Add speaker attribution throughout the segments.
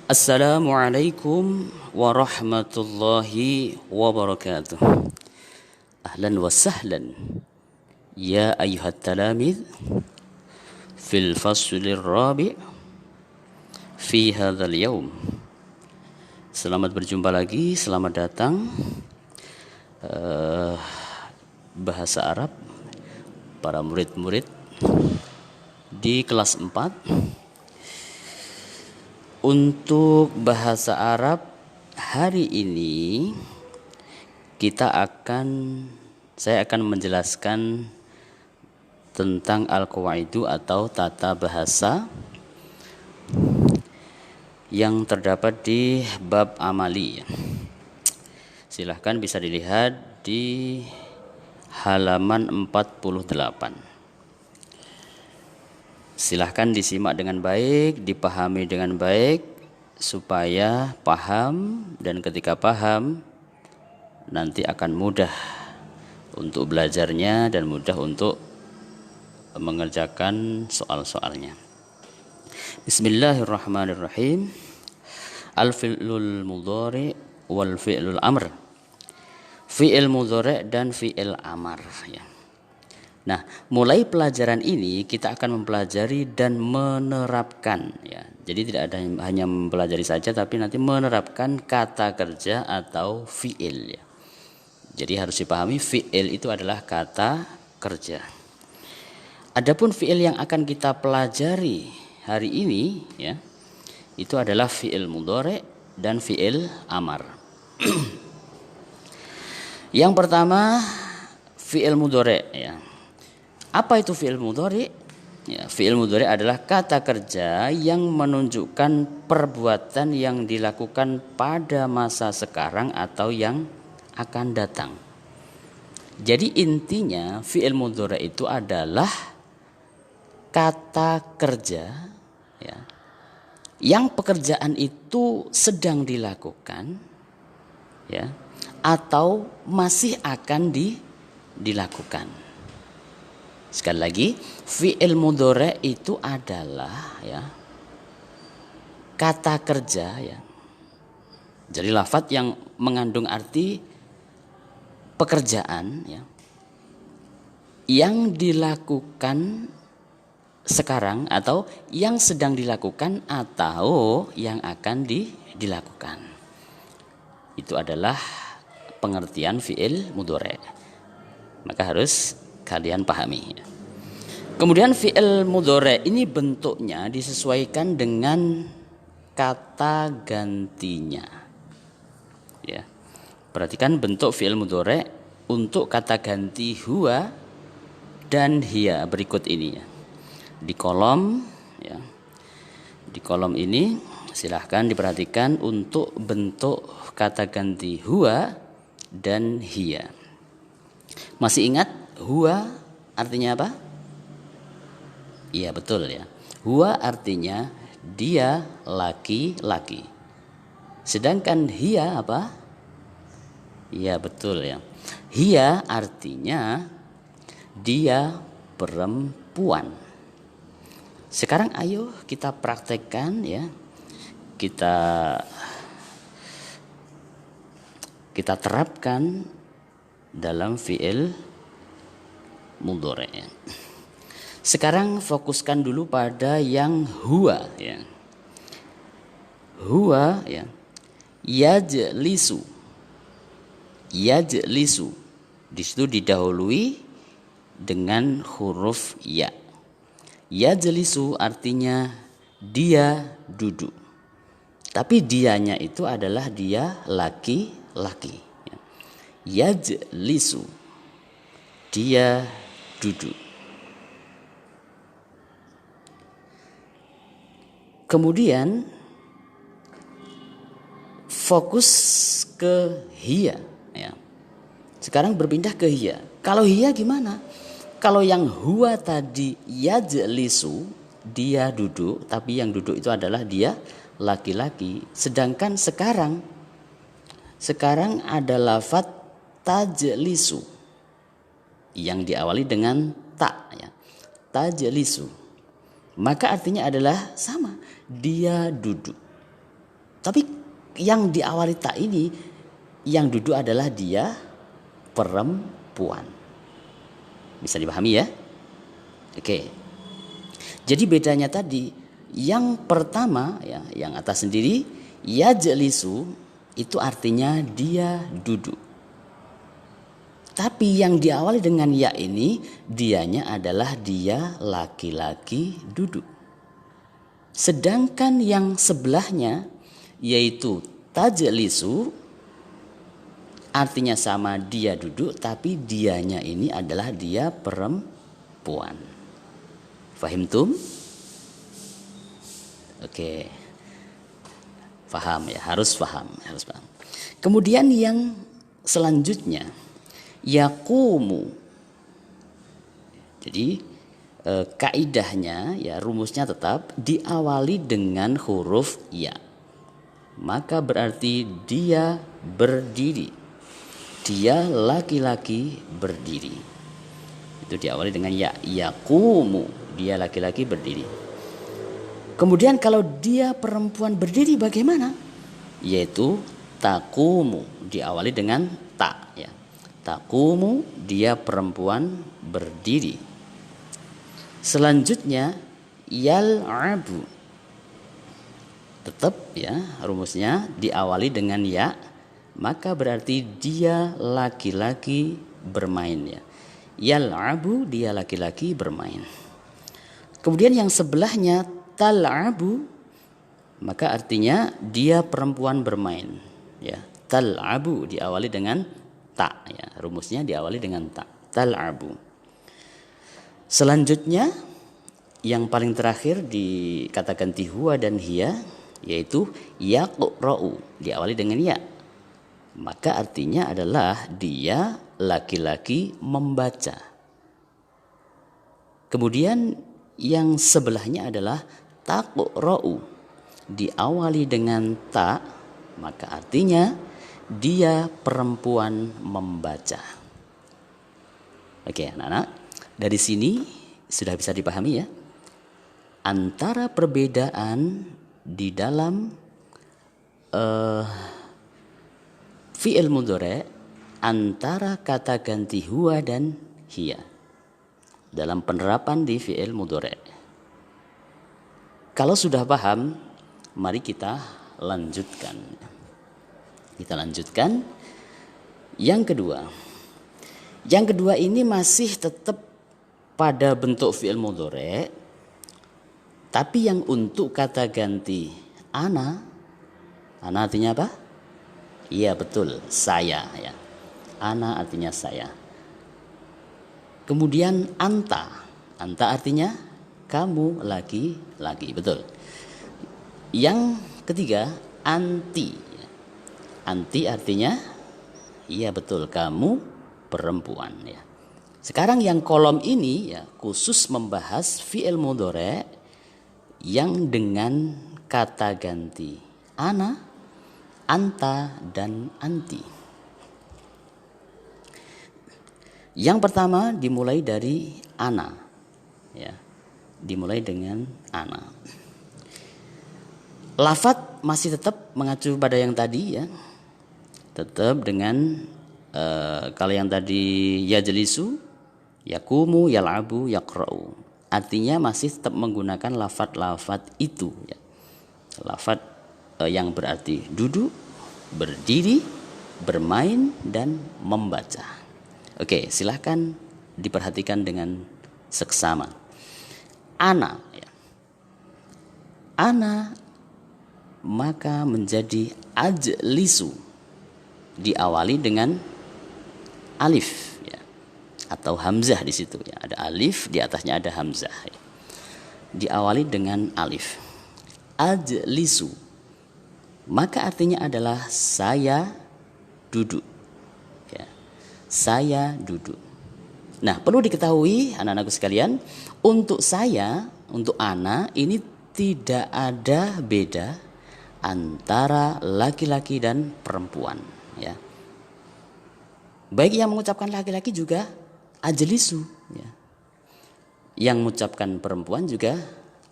Speaker 1: Assalamualaikum warahmatullahi wabarakatuh. Ahlan wa sahlan ya ayuhat talamid fil faslir rabi' fi hadzal yaum. Selamat berjumpa lagi, selamat datang bahasa Arab para murid-murid di kelas 4. Untuk bahasa Arab hari ini saya akan menjelaskan tentang al-qawaidu atau tata bahasa yang terdapat di bab amali. Silahkan bisa dilihat di halaman 48. Silahkan disimak dengan baik, dipahami dengan baik supaya paham, dan ketika paham nanti akan mudah untuk belajarnya dan mudah untuk mengerjakan soal-soalnya. Bismillahirrahmanirrahim. Al-fi'lul mudhari wal fi'lul amr. Fi'il mudhari dan fi'il amar ya. Nah, mulai pelajaran ini kita akan mempelajari dan menerapkan ya. Jadi tidak ada hanya mempelajari saja, tapi nanti menerapkan kata kerja atau fi'il ya. Jadi harus dipahami fi'il itu adalah kata kerja. Adapun fi'il yang akan kita pelajari hari ini ya, itu adalah fi'il mudhari dan fi'il amar. Yang pertama fi'il mudhari ya. Apa itu fi'il mudhari? Ya, fi'il mudhari adalah kata kerja yang menunjukkan perbuatan yang dilakukan pada masa sekarang atau yang akan datang. Jadi intinya fi'il mudhari itu adalah kata kerja ya, yang pekerjaan itu sedang dilakukan ya, atau masih akan dilakukan. Sekali lagi, fi'il mudhari itu adalah ya, kata kerja ya. Jadi lafadz yang mengandung arti pekerjaan ya, yang dilakukan sekarang atau yang sedang dilakukan atau yang akan dilakukan. Itu adalah pengertian fi'il mudhari. Maka harus kalian pahami. Kemudian fi'il mudhari ini bentuknya disesuaikan dengan kata gantinya. Ya. Perhatikan bentuk fi'il mudhari untuk kata ganti huwa dan hiya berikut ini ya. Di kolom ya. Di kolom ini silahkan diperhatikan untuk bentuk kata ganti huwa dan hiya. Masih ingat huwa artinya apa? Iya betul ya. Huwa artinya dia laki-laki. Sedangkan hiya apa? Iya betul ya. Hiya artinya dia perempuan. Sekarang ayo kita praktekkan ya. Kita terapkan dalam fi'il mudhari. Sekarang fokuskan dulu pada yang huwa ya. Huwa ya. Yajlisu. Yajlisu. Di situ didahului dengan huruf ya. Yajlisu artinya dia duduk. Tapi dianya itu adalah dia laki-laki. Yajlisu. Dia duduk. Kemudian fokus ke hiya ya. Sekarang berpindah ke hiya. Kalau hiya gimana? Kalau yang huwa tadi yajlisu, dia duduk, tapi yang duduk itu adalah dia laki-laki. Sedangkan sekarang ada lafadz tajlisu yang diawali dengan ta ya. Tajlisu. Maka artinya adalah sama, dia duduk. Tapi yang diawali ta ini yang duduk adalah dia perempuan. Bisa dipahami ya? Oke. Jadi bedanya tadi yang pertama ya, yang atas sendiri yajlisu itu artinya dia duduk. Tapi yang diawali dengan ya ini dianya adalah dia laki-laki duduk. Sedangkan yang sebelahnya yaitu tajlisu artinya sama dia duduk tapi dianya ini adalah dia perempuan. Fahimtum? Oke. Faham ya, harus paham. Kemudian yang selanjutnya yaqumu. Jadi kaidahnya ya rumusnya tetap diawali dengan huruf ya. Maka berarti dia berdiri. Dia laki-laki berdiri. Itu diawali dengan ya. Yaqumu, dia laki-laki berdiri. Kemudian kalau dia perempuan berdiri bagaimana? Yaitu taqumu, diawali dengan ta ya. Taqumu, dia perempuan berdiri. Selanjutnya yal'abu. Tetap ya rumusnya diawali dengan ya, maka berarti dia laki-laki bermain ya. Yal'abu, dia laki-laki bermain. Kemudian yang sebelahnya tal'abu, maka artinya dia perempuan bermain ya. Tal'abu diawali dengan ta ya. Rumusnya diawali dengan ta. Tal'abu. Selanjutnya yang paling terakhir dikatakan huwa dan hiya yaitu yaqra'u diawali dengan ya. Maka artinya adalah dia laki-laki membaca. Kemudian yang sebelahnya adalah taqra'u diawali dengan ta, maka artinya dia perempuan membaca. Oke, anak-anak, dari sini sudah bisa dipahami ya antara perbedaan di dalam fi'il mudhari' antara kata ganti huwa dan hiya dalam penerapan di fi'il mudhari'. Kalau sudah paham, mari kita lanjutkan. Kita lanjutkan yang kedua. Yang kedua ini masih tetap pada bentuk fi'il mudhari', tapi yang untuk kata ganti ana artinya apa? Iya betul, saya ya. Ana artinya saya. Kemudian anta artinya kamu laki-laki, betul. Yang ketiga anti. Anti artinya iya betul, kamu perempuan ya. Sekarang yang kolom ini ya khusus membahas fi'il mudhari' yang dengan kata ganti ana, anta dan anti. Yang pertama dimulai dari ana ya. Dimulai dengan ana. Lafadz masih tetap mengacu pada yang tadi ya. Tetap dengan kalau yang tadi yajlisu, yaqumu, yal'abu, yaqra'u. Artinya masih tetap menggunakan lafadz itu ya. Lafadz yang berarti duduk, berdiri, bermain dan membaca. Oke, silahkan diperhatikan dengan seksama. Ana ya. Ana maka menjadi ajlisu diawali dengan alif ya, atau hamzah di situ ya. Ada alif, di atasnya ada hamzah ya. Diawali dengan alif. Ajlisu maka artinya adalah saya duduk ya. Saya duduk. Nah, perlu diketahui anak-anakku sekalian, untuk saya, untuk ana ini tidak ada beda antara laki-laki dan perempuan ya. Baik yang mengucapkan laki-laki juga ajlisu ya. Yang mengucapkan perempuan juga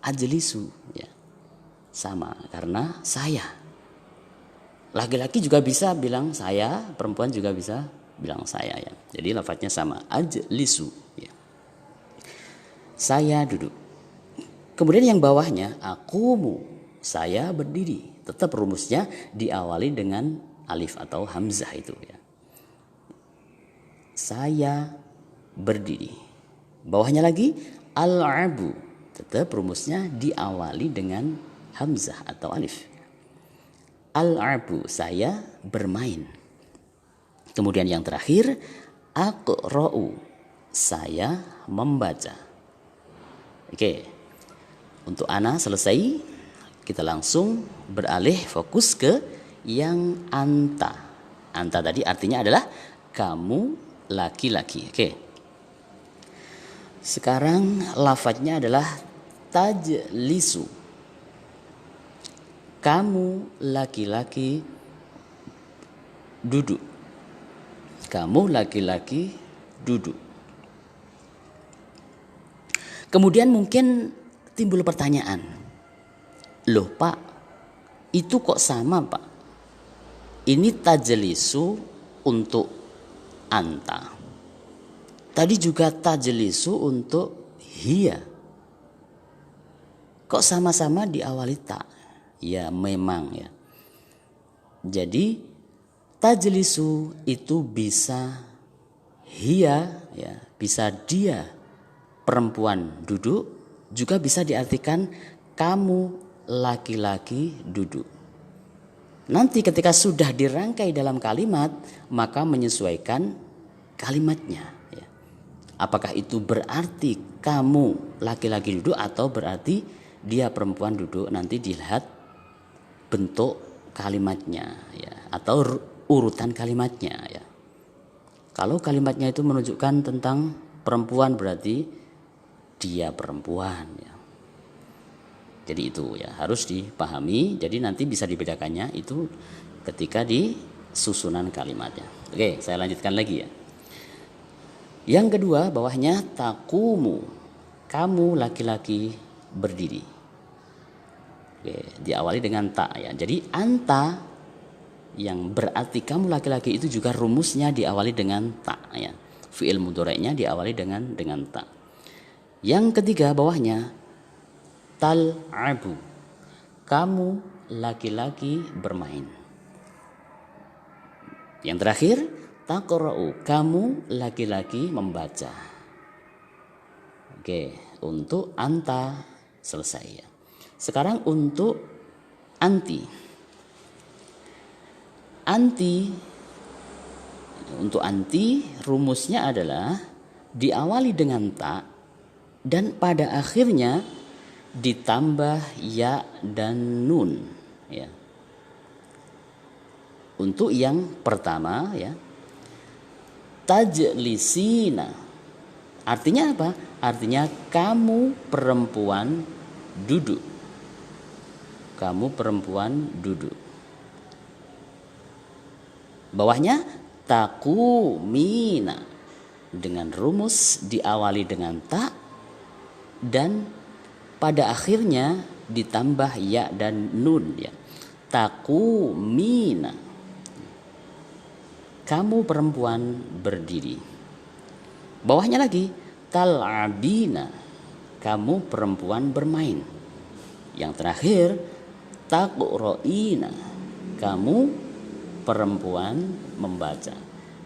Speaker 1: ajlisu ya. Sama karena saya. Laki-laki juga bisa bilang saya, perempuan juga bisa bilang saya ya. Jadi lafadznya sama, ajlisu ya. Saya duduk. Kemudian yang bawahnya akumu, saya berdiri. Tetap rumusnya diawali dengan alif atau hamzah itu ya. Saya berdiri. Bawahnya lagi al-abu. Tetap rumusnya diawali dengan hamzah atau alif. Al-abu, saya bermain. Kemudian yang terakhir aqra'u, saya membaca. Oke. Untuk ana selesai, kita langsung beralih fokus ke yang anta. Anta tadi artinya adalah kamu laki-laki. Oke. Sekarang lafadznya adalah tajlisu. Kamu laki-laki duduk. Kamu laki-laki duduk. Kemudian mungkin timbul pertanyaan. Loh Pak, itu kok sama Pak? Ini tajlisu untuk anta. Tadi juga tajlisu untuk hiya. Kok sama-sama diawali ta? Ya memang ya. Jadi tajlisu itu bisa hiya ya, bisa dia perempuan duduk, juga bisa diartikan kamu laki-laki duduk. Nanti ketika sudah dirangkai dalam kalimat, maka menyesuaikan kalimatnya ya. Apakah itu berarti kamu laki-laki duduk atau berarti dia perempuan duduk, nanti dilihat bentuk kalimatnya ya, atau urutan kalimatnya ya. Kalau kalimatnya itu menunjukkan tentang perempuan berarti dia perempuan ya. Jadi itu ya harus dipahami. Jadi nanti bisa dibedakannya itu ketika di susunan kalimatnya. Oke, saya lanjutkan lagi ya. Yang kedua bawahnya takumu, kamu laki-laki berdiri. Oke, diawali dengan ta ya. Jadi anta yang berarti kamu laki-laki itu juga rumusnya diawali dengan ta ya. Fi'il mudhari'nya diawali dengan ta. Yang ketiga bawahnya tal'abu, kamu laki-laki bermain. Yang terakhir taqra'u, kamu laki-laki membaca. Oke, untuk anta selesai ya. Sekarang untuk anti. Untuk anti rumusnya adalah diawali dengan ta dan pada akhirnya ditambah ya dan nun ya. Untuk yang pertama ya, tajlisina. Artinya apa? Artinya kamu perempuan duduk. Kamu perempuan duduk. Bawahnya takumina, dengan rumus diawali dengan ta dan pada akhirnya ditambah ya dan nun ya. Takumina, kamu perempuan berdiri. Bawahnya lagi tal'abina, kamu perempuan bermain. Yang terakhir taqra'ina, kamu perempuan membaca.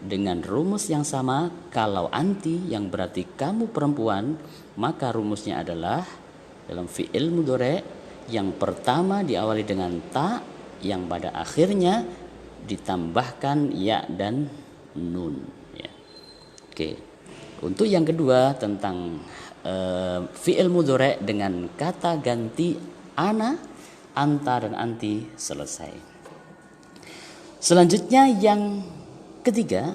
Speaker 1: Dengan rumus yang sama, kalau anti yang berarti kamu perempuan, maka rumusnya adalah dalam fi'il mudhari' yang pertama diawali dengan ta, yang pada akhirnya ditambahkan ya dan nun ya. Oke. Untuk yang kedua tentang fi'il mudhari' dengan kata ganti ana, anta dan anti selesai. Selanjutnya yang ketiga,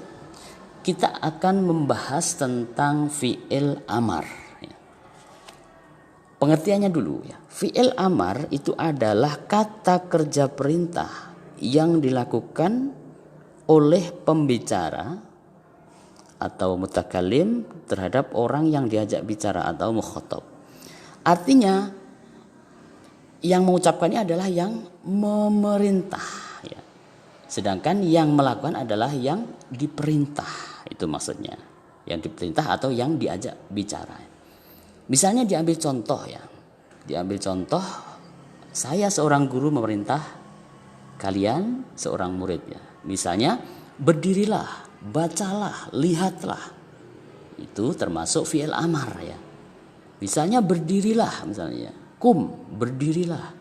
Speaker 1: kita akan membahas tentang fi'il amar. Pengertiannya dulu ya. Fi'il amar itu adalah kata kerja perintah yang dilakukan oleh pembicara atau mutakalim terhadap orang yang diajak bicara atau mukhatab. Artinya yang mengucapkannya adalah yang memerintah ya. Sedangkan yang melakukan adalah yang diperintah. Itu maksudnya. Yang diperintah atau yang diajak bicara. Misalnya diambil contoh ya. Diambil contoh, saya seorang guru memerintah kalian seorang murid ya. Misalnya berdirilah, bacalah, lihatlah. Itu termasuk fi'il amar ya. Misalnya berdirilah misalnya. Kum, berdirilah.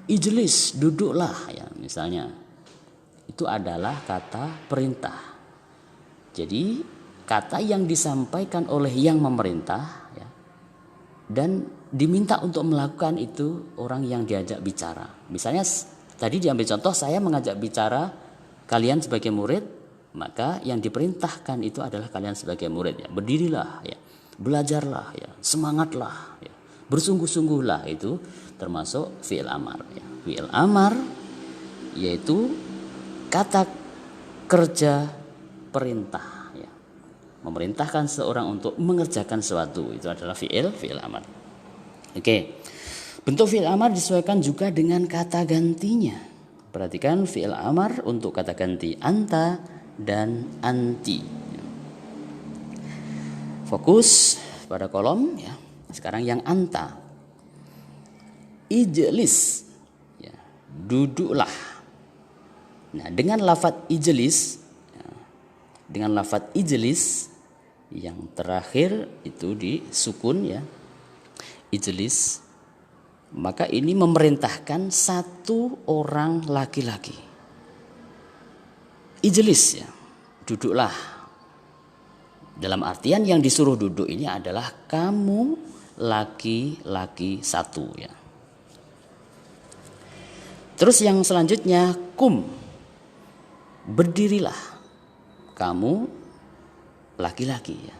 Speaker 1: Ijlis, duduklah ya misalnya. Itu adalah kata perintah. Jadi kata yang disampaikan oleh yang memerintah ya, dan diminta untuk melakukan itu orang yang diajak bicara. Misalnya tadi diambil contoh, saya mengajak bicara kalian sebagai murid, maka yang diperintahkan itu adalah kalian sebagai murid ya. Berdirilah ya, belajarlah ya, semangatlah ya, bersungguh-sungguhlah. Itu termasuk fi'il amar ya. Fi'il amar yaitu kata kerja perintah ya. Memerintahkan seorang untuk mengerjakan sesuatu, itu adalah fi'il amar. Oke. Bentuk fi'il amar disesuaikan juga dengan kata gantinya. Perhatikan fi'il amar untuk kata ganti anta dan anti. Fokus pada kolom ya. Sekarang yang anta. Ijlis ya, duduklah. Nah, dengan lafadz ijlis ya, dengan lafadz ijlis yang terakhir itu disukun ya. Ijlis, maka ini memerintahkan satu orang laki-laki. Ijlis ya, duduklah. Dalam artian yang disuruh duduk ini adalah kamu laki-laki satu ya. Terus yang selanjutnya kum, berdirilah. Kamu laki-laki ya.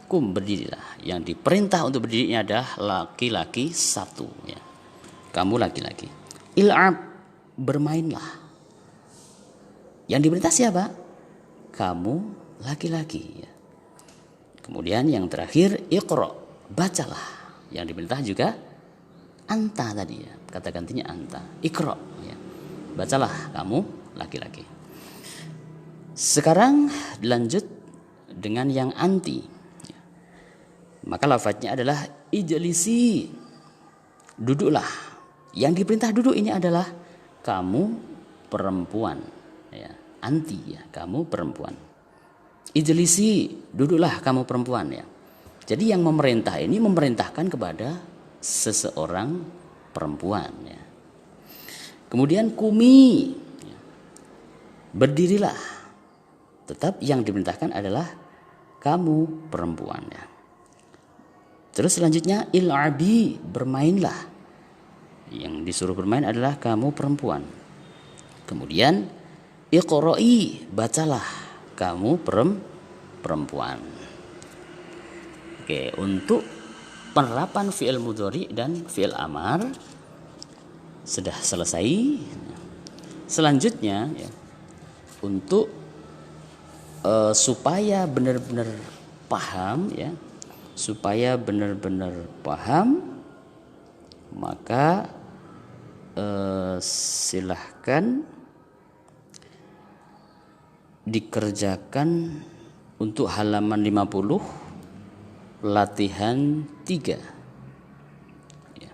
Speaker 1: Kum, berdirilah. Yang diperintah untuk berdiri ini adalah laki-laki satu ya. Kamu laki-laki. Il'ab, bermainlah. Yang diperintah siapa? Kamu laki-laki ya. Kemudian yang terakhir iqra, bacalah. Yang diperintah juga anta tadi ya. Kata gantinya anta. Iqra ya. Bacalah kamu laki-laki. Sekarang dilanjut dengan yang anti. Maka lafadznya adalah ijlisi, duduklah. Yang diperintah duduk ini adalah kamu perempuan ya. Anti ya, kamu perempuan. Ijlisi, duduklah kamu perempuan ya. Jadi yang memerintah ini memerintahkan kepada seseorang perempuan ya. Kemudian kumi ya. Berdirilah. Tetap yang diperintahkan adalah kamu perempuan ya. Terus selanjutnya il'abi, bermainlah. Yang disuruh bermain adalah kamu perempuan. Kemudian iqra'i, bacalah kamu perempuan. Oke, untuk penerapan fi'il mudhari dan fi'il amar sudah selesai. Selanjutnya ya, untuk supaya benar-benar paham ya, supaya benar-benar paham, maka silahkan dikerjakan untuk halaman 50 latihan 3 ya.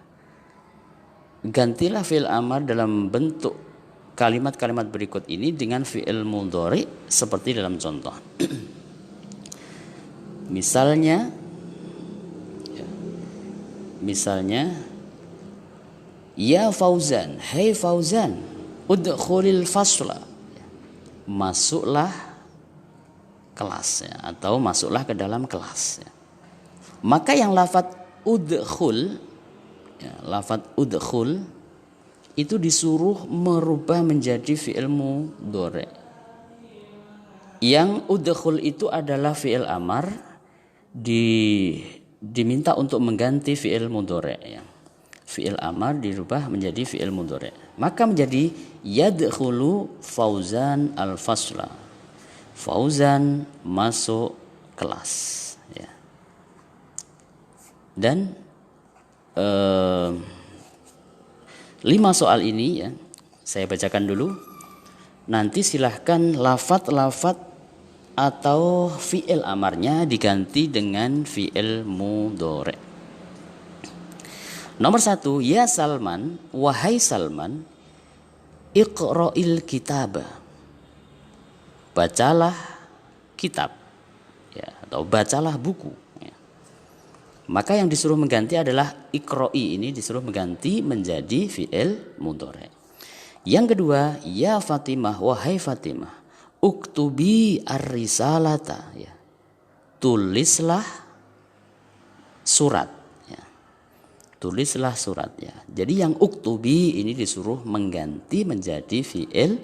Speaker 1: Gantilah fi'il amar dalam bentuk kalimat-kalimat berikut ini dengan fi'il mudhari seperti dalam contoh. Misalnya ya Fauzan, hai Fauzan, udkhulil fasla, masuklah kelas ya, atau masuklah ke dalam kelas ya. Maka yang lafadz udkhul ya, lafadz udkhul itu disuruh merubah menjadi fi'il mudhari. Yang udkhul itu adalah fi'il amar, diminta untuk mengganti fi'il mudhari ya. Fi'il amar dirubah menjadi fi'il mudhari. Maka menjadi yadkhulu Fauzan al-fasla. Fauzan masuk kelas ya. Dan 5 soal ini ya, saya bacakan dulu. nanti silahkan lafat-lafat atau fi'il amarnya diganti dengan fi'il mudhari. Nomor 1, ya Salman, wahai Salman, iqra'il kitab. Bacalah kitab, ya, atau bacalah buku. Ya. Maka yang disuruh mengganti adalah iqra'i, ini disuruh mengganti menjadi fi'il mudhari. Yang kedua, ya Fatimah, wahai Fatimah, uktubi ar-risalata, ya. Tulislah surat, ya. Tulislah surat, ya. Jadi yang uktubi ini disuruh mengganti menjadi fi'il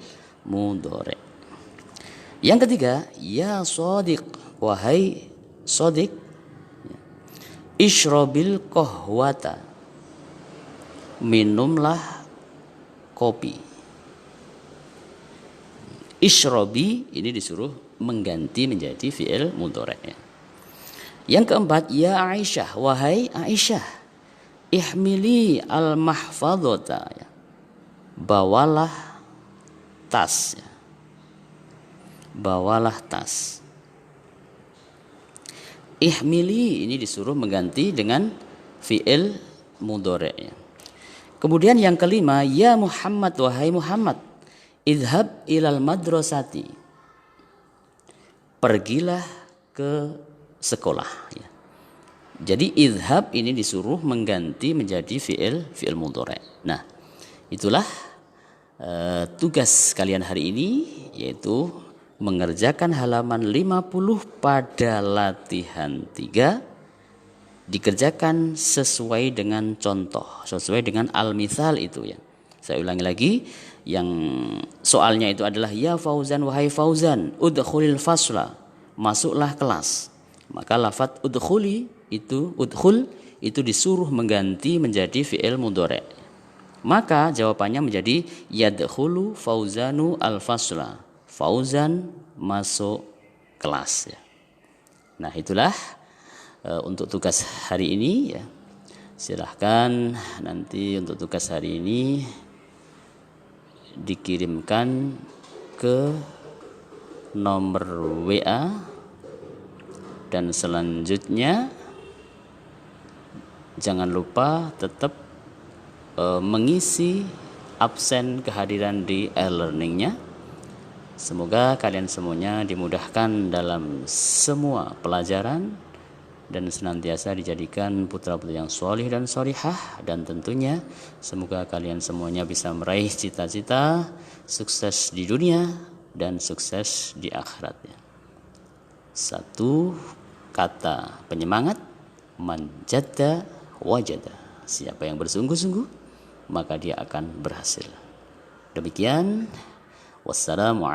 Speaker 1: mudhari. Yang ketiga, ya Shadiq, wahai Shadiq, ya. Ishrobil qahwata, minumlah kopi. Ishrobi ini disuruh mengganti menjadi fi'il mudhari. Yang keempat, ya Aisyah, wahai Aisyah, ihmili al-mahfadhata, ya. Bawalah tas, ya. Bawalah tas. Ihmili ini disuruh mengganti dengan fi'il mudhari, ya. Kemudian yang kelima, ya Muhammad, wahai Muhammad, idhab ilal madrasati, pergilah ke sekolah, ya. Jadi idhab ini disuruh mengganti menjadi fi'il mudhari. Nah, itulah tugas kalian hari ini, yaitu mengerjakan halaman 50 pada latihan 3, dikerjakan sesuai dengan contoh, sesuai dengan al-mithal itu, ya. Saya ulangi lagi, yang soalnya itu adalah ya Fauzan, wahai Fauzan, udkhulil fasla, masuklah kelas. Maka lafadz udkhuli itu, udkhul itu disuruh mengganti menjadi fi'il mudhari. Maka jawabannya menjadi yadkhulu Fauzanu al-fasla, Fauzan masuk kelas, ya. Nah, itulah untuk tugas hari ini, ya. Silahkan nanti untuk tugas hari ini dikirimkan ke nomor WA, dan selanjutnya jangan lupa tetap mengisi absen kehadiran di e-learningnya. Semoga kalian semuanya dimudahkan dalam semua pelajaran dan senantiasa dijadikan putra-putri yang sholih dan sholihah, dan tentunya semoga kalian semuanya bisa meraih cita-cita sukses di dunia dan sukses di akhiratnya. Satu kata penyemangat, man jadda wajada, siapa yang bersungguh-sungguh maka dia akan berhasil. Demikian, wassalamualaikum